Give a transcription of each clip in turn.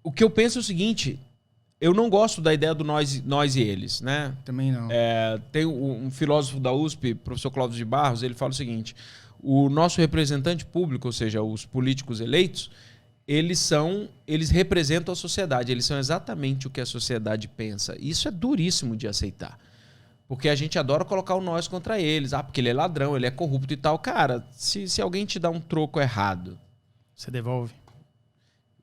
o que eu penso é o seguinte, eu não gosto da ideia do nós e eles, né? Também não. Tem um filósofo da USP, professor Cláudio de Barros, ele fala o seguinte, o nosso representante público, ou seja, os políticos eleitos, eles representam a sociedade, eles são exatamente o que a sociedade pensa. Isso é duríssimo de aceitar. Porque a gente adora colocar o nós contra eles. Porque ele é ladrão, ele é corrupto e tal. Cara, se alguém te dá um troco errado... Você devolve.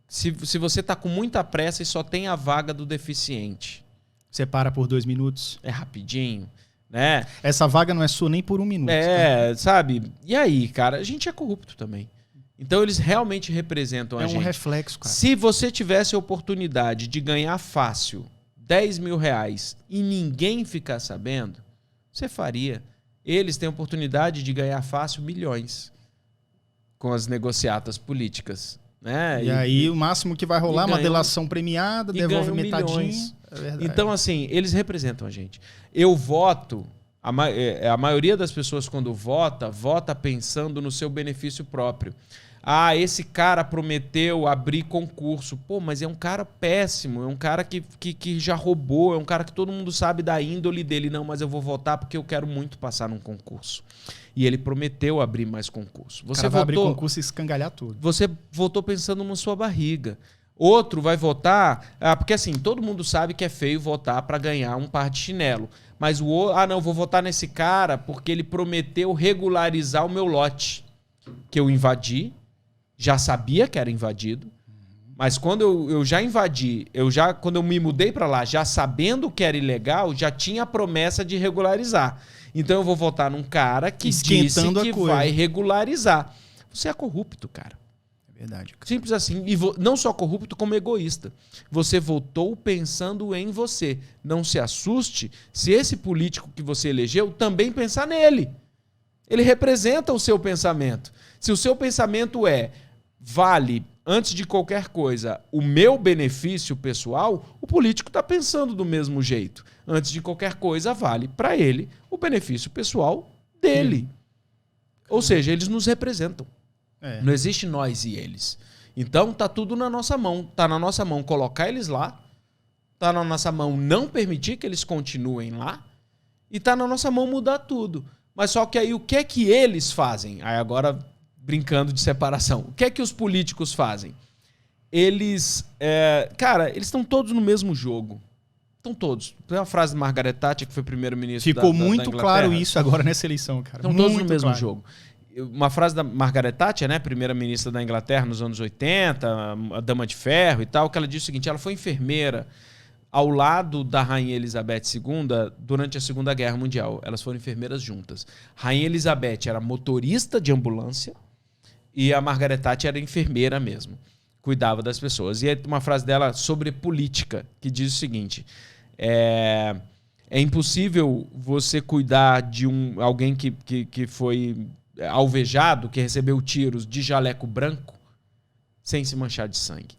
Se você tá com muita pressa e só tem a vaga do deficiente... Você para por 2 minutos. É rapidinho, né? Essa vaga não é sua nem por 1 minuto. Sabe? E aí, cara, a gente é corrupto também. Então eles realmente representam a gente. É um reflexo, cara. Se você tivesse a oportunidade de ganhar fácil 10 mil reais e ninguém ficar sabendo, você faria. Eles têm a oportunidade de ganhar fácil milhões com as negociatas políticas. Né? E aí o máximo que vai rolar é uma delação premiada, devolve metadinha. É verdade. Então, assim, eles representam a gente. Eu voto, a maioria das pessoas quando vota pensando no seu benefício próprio. Esse cara prometeu abrir concurso. Pô, mas é um cara péssimo, é um cara que já roubou, é um cara que todo mundo sabe da índole dele. Não, mas eu vou votar porque eu quero muito passar num concurso. E ele prometeu abrir mais concurso. Você vai abrir concurso e escangalhar tudo. Você votou pensando na sua barriga. Outro vai votar... porque assim, todo mundo sabe que é feio votar para ganhar um par de chinelo. Mas o outro... não, vou votar nesse cara porque ele prometeu regularizar o meu lote. Que eu invadi. Já sabia que era invadido. Mas quando eu já invadi, quando eu me mudei para lá, já sabendo que era ilegal, já tinha a promessa de regularizar. Então eu vou votar num cara que disse que vai regularizar. Você é corrupto, cara. É verdade. Cara. Simples assim. E não só corrupto, como egoísta. Você votou pensando em você. Não se assuste se esse político que você elegeu também pensar nele. Ele representa o seu pensamento. Se o seu pensamento vale, antes de qualquer coisa, o meu benefício pessoal, o político está pensando do mesmo jeito. Antes de qualquer coisa, vale para ele o benefício pessoal dele. Ou seja, eles nos representam. Não existe nós e eles. Então, tá tudo na nossa mão. Tá na nossa mão colocar eles lá. Tá na nossa mão não permitir que eles continuem lá. E tá na nossa mão mudar tudo. Mas só que aí o que é que eles fazem? Aí agora... brincando de separação. O que é que os políticos fazem? Eles... eles estão todos no mesmo jogo. Estão todos. Tem uma frase de Margaret Thatcher, que foi primeiro-ministro da Inglaterra. Ficou muito claro isso agora nessa eleição, cara. Estão todos no mesmo jogo. Uma frase da Margaret Thatcher, né, primeira-ministra da Inglaterra nos anos 80, a Dama de Ferro e tal, que ela disse o seguinte, ela foi enfermeira ao lado da Rainha Elizabeth II durante a Segunda Guerra Mundial. Elas foram enfermeiras juntas. Rainha Elizabeth era motorista de ambulância, e a Margaret Thatcher era enfermeira mesmo. Cuidava das pessoas. E é uma frase dela sobre política, que diz o seguinte. É impossível você cuidar de alguém que foi alvejado, que recebeu tiros de jaleco branco, sem se manchar de sangue.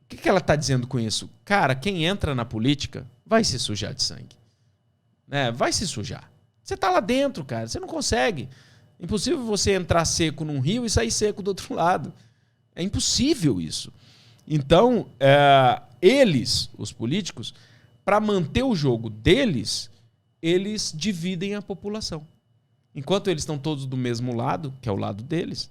O que ela está dizendo com isso? Cara, quem entra na política vai se sujar de sangue. Vai se sujar. Você está lá dentro, cara. Você não consegue. Impossível você entrar seco num rio e sair seco do outro lado. É impossível isso. Então, eles, os políticos, para manter o jogo deles, eles dividem a população. Enquanto eles estão todos do mesmo lado, que é o lado deles,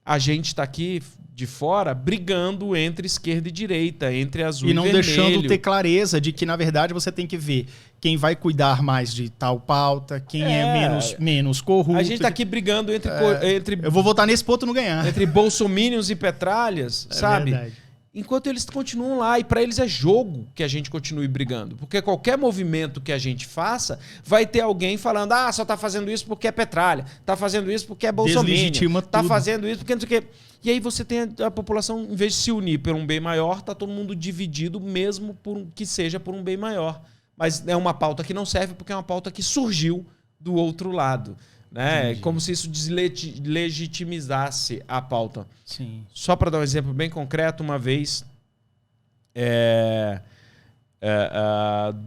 a gente está aqui de fora brigando entre esquerda e direita, entre azul e vermelho. E não deixando ter clareza de que, na verdade, você tem que ver quem vai cuidar mais de tal pauta, quem é menos corrupto. A gente está aqui brigando entre... Eu vou votar nesse ponto e não ganhar. Entre bolsominions e petralhas, sabe? Verdade. Enquanto eles continuam lá. E para eles é jogo que a gente continue brigando. Porque qualquer movimento que a gente faça, vai ter alguém falando só tá fazendo isso porque é petralha. Tá fazendo isso porque é bolsominion. Tá fazendo isso porque não sei o quê. E aí você tem a população, em vez de se unir por um bem maior, tá todo mundo dividido, mesmo que seja por um bem maior. Mas é uma pauta que não serve porque é uma pauta que surgiu do outro lado. Né? Como se isso deslegitimizasse a pauta. Sim. Só para dar um exemplo bem concreto, uma vez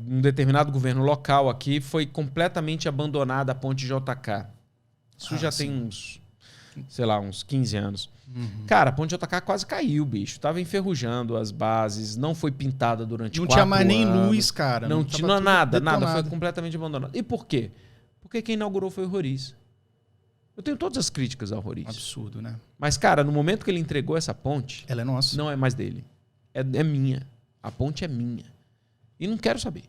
um determinado governo local aqui foi completamente abandonada a ponte JK. Isso já tem uns sei lá, uns 15 anos. Cara, a ponte de JK quase caiu, bicho. Tava enferrujando as bases, não foi pintada durante 4 anos. Não tinha mais nem luz, cara. Não tinha nada. Foi completamente abandonado. E por quê? Porque quem inaugurou foi o Roriz. Eu tenho todas as críticas ao Roriz. Absurdo, né? Mas, cara, no momento que ele entregou essa ponte... Ela é nossa. Não é mais dele. É minha. A ponte é minha. E não quero saber.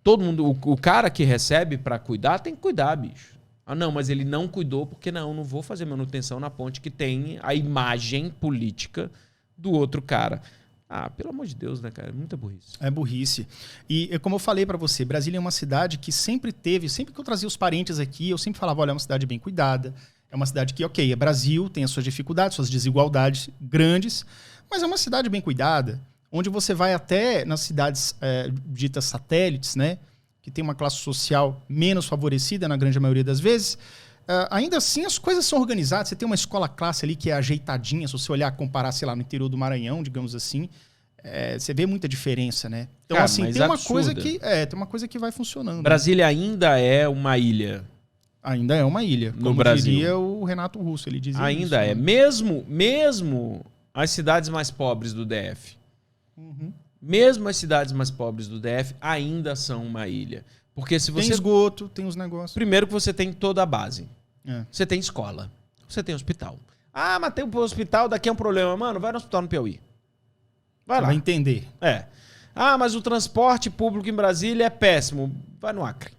Todo mundo... O cara que recebe pra cuidar, tem que cuidar, bicho. Ah, não, mas ele não cuidou porque não vou fazer manutenção na ponte que tem a imagem política do outro cara. Ah, pelo amor de Deus, né, cara? É muita burrice. É burrice. E como eu falei pra você, Brasília é uma cidade que sempre teve, sempre que eu trazia os parentes aqui, eu sempre falava, olha, é uma cidade bem cuidada, é uma cidade que, ok, é Brasil, tem as suas dificuldades, suas desigualdades grandes, mas é uma cidade bem cuidada, onde você vai até nas cidades ditas satélites, né, que tem uma classe social menos favorecida na grande maioria das vezes, ainda assim as coisas são organizadas. Você tem uma escola classe ali que é ajeitadinha, se você olhar, comparar, sei lá, no interior do Maranhão, digamos assim, você vê muita diferença, né? Então, cara, assim, tem uma coisa que vai funcionando. Brasília ainda é uma ilha. Ainda é uma ilha. No Brasil. Diria o Renato Russo, ele dizia ainda isso, é. Né? Mesmo as cidades mais pobres do DF, mesmo as cidades mais pobres do DF ainda são uma ilha. Porque se você... Tem esgoto, tem os negócios. Primeiro que você tem toda a base. Você tem escola, você tem hospital. Ah, mas tem um hospital, daqui é um problema. Mano, vai no hospital no Piauí. Vai lá. Vai entender. Ah, mas o transporte público em Brasília é péssimo. Vai no Acre.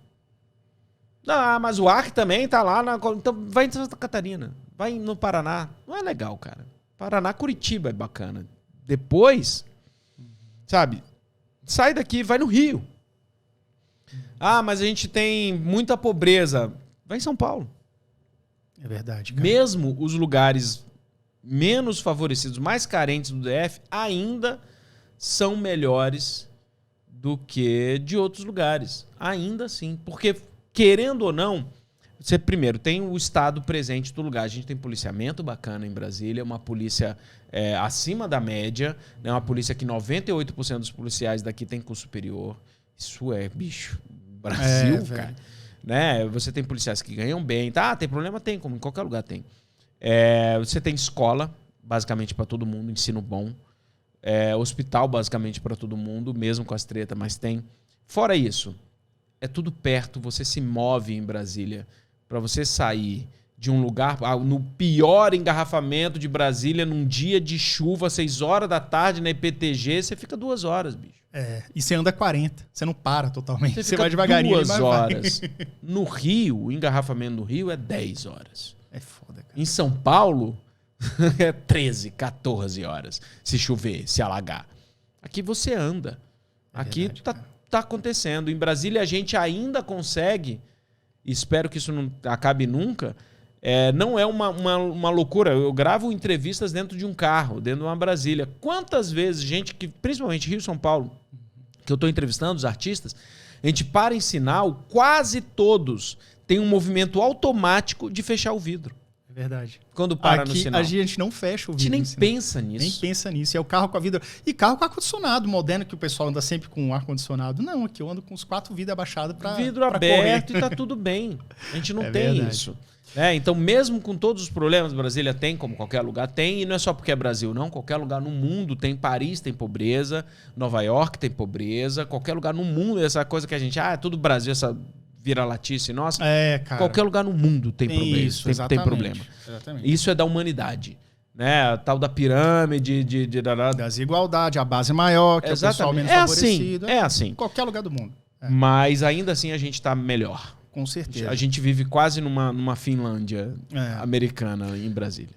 Ah, mas o Acre também tá lá. Então vai em Santa Catarina. Vai no Paraná. Não é legal, cara. Paraná, Curitiba é bacana. Depois, sabe, sai daqui, vai no Rio. Ah, mas a gente tem muita pobreza. Vai em São Paulo. É verdade, cara. Mesmo os lugares menos favorecidos, mais carentes do DF, ainda são melhores do que de outros lugares. Ainda assim. Porque, querendo ou não, você primeiro tem o Estado presente do lugar. A gente tem policiamento bacana em Brasília, uma polícia acima da média, né? Uma polícia que 98% dos policiais daqui tem curso superior. Isso é, bicho, Brasil, cara. Né? Você tem policiais que ganham bem. Tá, tem problema? Tem, como em qualquer lugar tem. Você tem escola, basicamente para todo mundo, ensino bom. Hospital, basicamente para todo mundo, mesmo com as tretas, mas tem. Fora isso, é tudo perto, você se move em Brasília. Para você sair de um lugar, no pior engarrafamento de Brasília, num dia de chuva, 6 horas da tarde, na IPTG, você fica 2 horas, bicho. E você anda 40, você não para totalmente. Você vai devagarinho. 2 horas. No Rio, o engarrafamento no Rio é 10 horas. É foda, cara. Em São Paulo, é 13, 14 horas. Se chover, se alagar. Aqui você anda. Aqui tá acontecendo. Em Brasília, a gente ainda consegue, espero que isso não acabe nunca, não é uma loucura. Eu gravo entrevistas dentro de um carro, dentro de uma Brasília. Quantas vezes gente, principalmente Rio e São Paulo, que eu estou entrevistando, os artistas, a gente para em sinal, quase todos têm um movimento automático de fechar o vidro. É verdade. Quando para no sinal. A gente não fecha o vidro. A gente nem pensa nisso. Nem pensa nisso. É o carro com a vidro. E carro com ar-condicionado moderno, que o pessoal anda sempre com ar-condicionado. Não, aqui eu ando com os 4 vidros abaixados para vidro aberto correr. E tá tudo bem. A gente não tem verdade. Isso. Então, mesmo com todos os problemas, Brasília tem, como qualquer lugar tem, e não é só porque é Brasil, não. Qualquer lugar no mundo tem. Paris tem pobreza, Nova York tem pobreza, qualquer lugar no mundo, essa coisa que a gente... é tudo Brasil, essa vira-latice nossa. Cara. Qualquer lugar no mundo tem problema. Isso, tem problema. Exatamente. Isso é da humanidade. Né? A tal da pirâmide, desigualdade, a base maior, que é o pessoal menos favorecido. É assim. Em qualquer lugar do mundo. Mas ainda assim a gente está melhor. Com certeza. A gente vive quase numa Finlândia americana em Brasília.